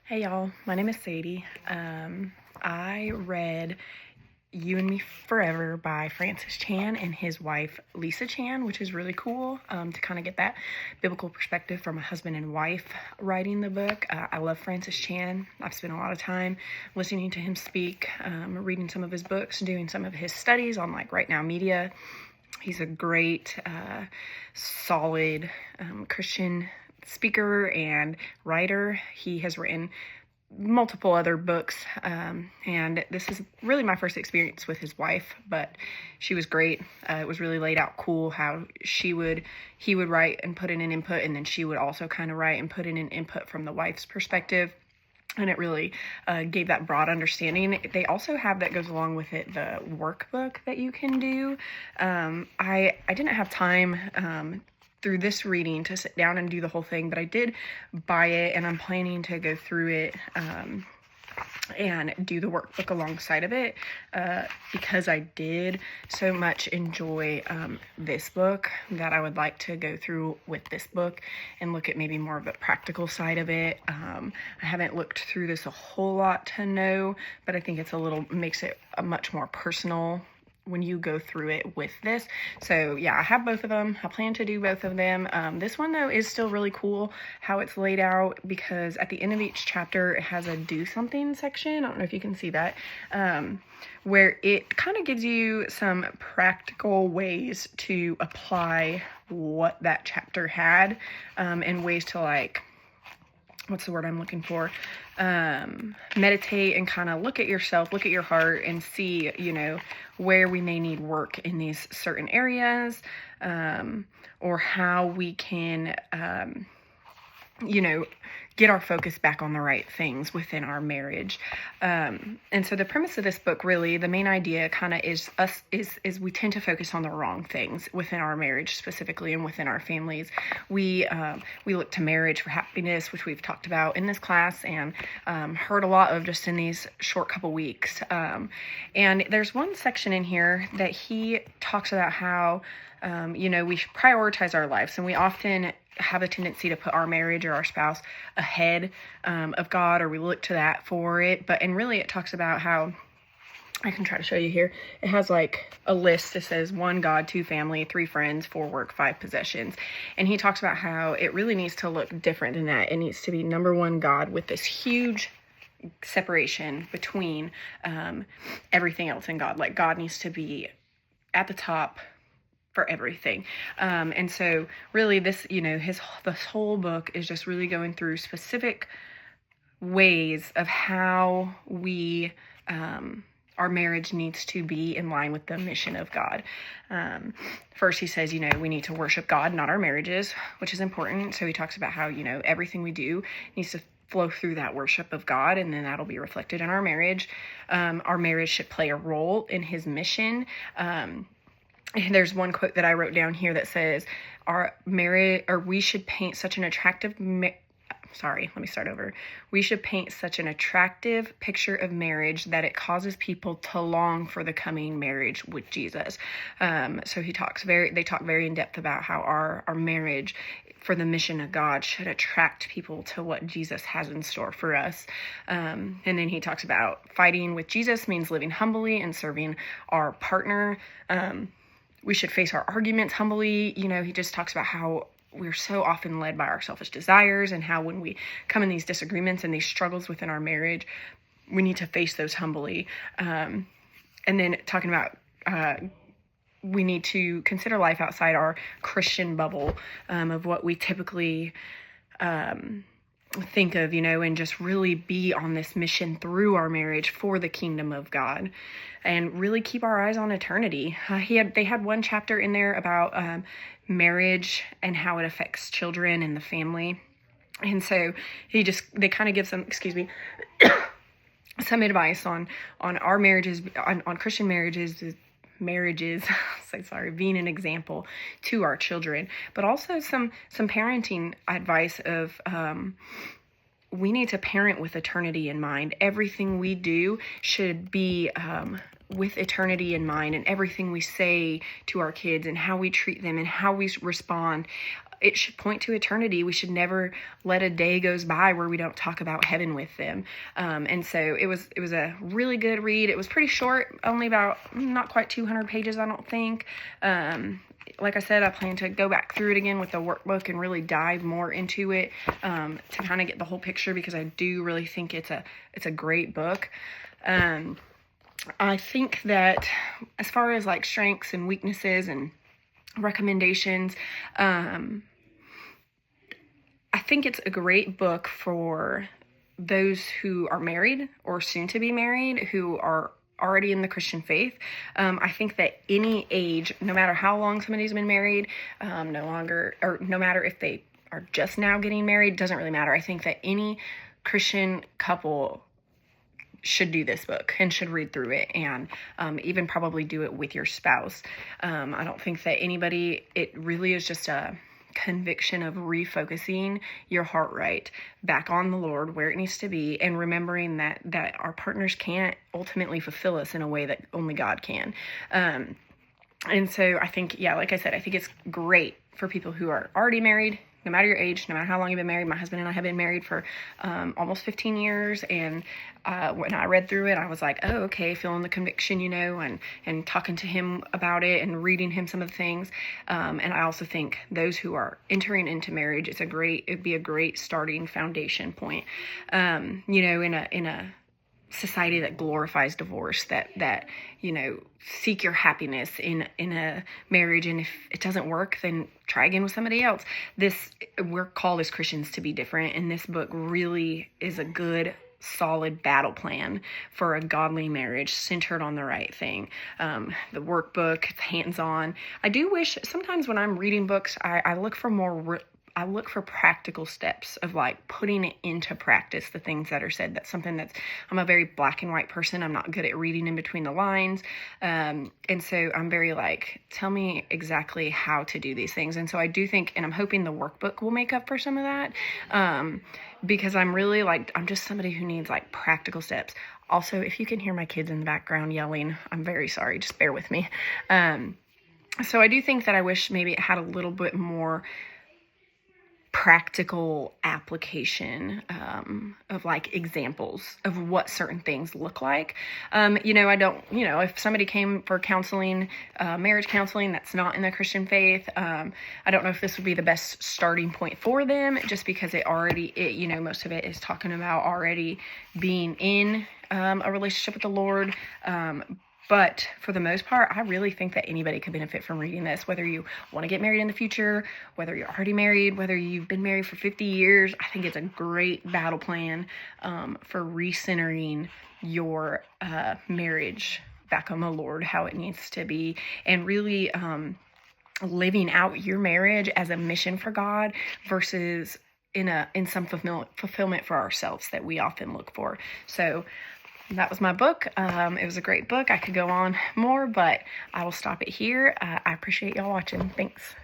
Hey y'all, my name is Sadie. I read You and Me Forever by Francis Chan and his wife Lisa Chan, which is really cool to kind of get that biblical perspective from a husband and wife writing the book. I love Francis Chan. I've spent a lot of time listening to him speak, reading some of his books, doing some of his studies on like Right Now Media. He's a great, solid Christian speaker and writer. He has written multiple other books, and this is really my first experience with his wife, but she was great. It was really laid out cool how he would write and put in an input, and then she would also kind of write and put in an input from the wife's perspective. And it really gave that broad understanding. They also have, that goes along with it, the workbook that you can do. I didn't have time through this reading to sit down and do the whole thing, but I did buy it, and I'm planning to go through it and do the workbook alongside of it because I did so much enjoy this book that I would like to go through with this book and look at maybe more of the practical side of it. I haven't looked through this a whole lot to know, but I think it's makes it a much more personal when you go through it with this. So yeah, I have both of them. I plan to do both of them. This one though is still really cool how it's laid out, because at the end of each chapter it has a do something section. I don't know if you can see that, where it kind of gives you some practical ways to apply what that chapter had, and ways to like, what's the word I'm looking for? Meditate and kind of look at yourself, look at your heart, and see, where we may need work in these certain areas, or how we can, get our focus back on the right things within our marriage. And so the premise of this book, really, the main idea kind of is we tend to focus on the wrong things within our marriage specifically, and within our families. We look to marriage for happiness, which we've talked about in this class, and heard a lot of just in these short couple weeks. And there's one section in here that he talks about how, we should prioritize our lives, and we often have a tendency to put our marriage or our spouse ahead of God, or we look to that for it. And really it talks about how, I can try to show you here, it has like a list. It says 1, God, 2, family, 3, friends, 4, work, 5, possessions. And he talks about how it really needs to look different than that. It needs to be number 1, God, with this huge separation between everything else in God. Like God needs to be at the top for everything. And so really this, this whole book is just really going through specific ways of how we, our marriage needs to be in line with the mission of God. First he says, we need to worship God, not our marriages, which is important. So he talks about how, everything we do needs to flow through that worship of God, and then that'll be reflected in our marriage. Our marriage should play a role in his mission. And there's one quote that I wrote down here that says, we should paint such an attractive, We should paint such an attractive picture of marriage that it causes people to long for the coming marriage with Jesus. So they talk very in depth about how our marriage for the mission of God should attract people to what Jesus has in store for us. And then he talks about fighting with Jesus means living humbly and serving our partner. We should face our arguments humbly. He just talks about how we're so often led by our selfish desires, and how when we come in these disagreements and these struggles within our marriage, we need to face those humbly. And then talking about we need to consider life outside our Christian bubble of what we typically think of, and just really be on this mission through our marriage for the kingdom of God, and really keep our eyes on eternity. They had one chapter in there about marriage and how it affects children and the family. And so they kind of give some advice on our marriages, on Christian marriages, being an example to our children, but also some parenting advice of, we need to parent with eternity in mind. Everything we do should be with eternity in mind, and everything we say to our kids and how we treat them and how we respond it should point to eternity. We should never let a day goes by where we don't talk about heaven with them. And so it was a really good read. It was pretty short, only about not quite 200 pages, I don't think. Like I said, I plan to go back through it again with the workbook and really dive more into it, to kind of get the whole picture, because I do really think it's a great book. I think that as far as like strengths and weaknesses and recommendations, I think it's a great book for those who are married or soon to be married, who are already in the Christian faith. I think that any age, no matter how long somebody's been married, no matter if they are just now getting married, doesn't really matter. I think that any Christian couple should do this book and should read through it, and even probably do it with your spouse. I don't think that it really is just a conviction of refocusing your heart right back on the Lord, where it needs to be, and remembering that our partners can't ultimately fulfill us in a way that only God can. And so I think, like I said, I think it's great for people who are already married, no matter your age, no matter how long you've been married. My husband and I have been married for almost 15 years. And when I read through it, I was like, oh, okay, feeling the conviction, and talking to him about it and reading him some of the things. And I also think those who are entering into marriage, it'd be a great starting foundation point. In a society that glorifies divorce, that seek your happiness in a marriage, and if it doesn't work, then try again with somebody else. We're called as Christians to be different, and this book really is a good, solid battle plan for a godly marriage centered on the right thing. The workbook, it's hands-on. I do wish sometimes when I'm reading books, I look for practical steps of like putting it into practice, the things that are said. That's something I'm a very black and white person. I'm not good at reading in between the lines. And so I'm very like, tell me exactly how to do these things. And so I do think, and I'm hoping the workbook will make up for some of that. Because I'm really I'm just somebody who needs like practical steps. Also, if you can hear my kids in the background yelling, I'm very sorry. Just bear with me. So I do think that I wish maybe it had a little bit more practical application of like examples of what certain things look like. If somebody came for counseling, marriage counseling, that's not in the Christian faith, I don't know if this would be the best starting point for them, just because most of it is talking about already being in a relationship with the Lord. But for the most part, I really think that anybody could benefit from reading this, whether you want to get married in the future, whether you're already married, whether you've been married for 50 years. I think it's a great battle plan for recentering your marriage back on the Lord, how it needs to be, and really living out your marriage as a mission for God versus in some fulfillment for ourselves that we often look for. So that was my book. It was a great book. I could go on more, but I will stop it here. I appreciate y'all watching. Thanks.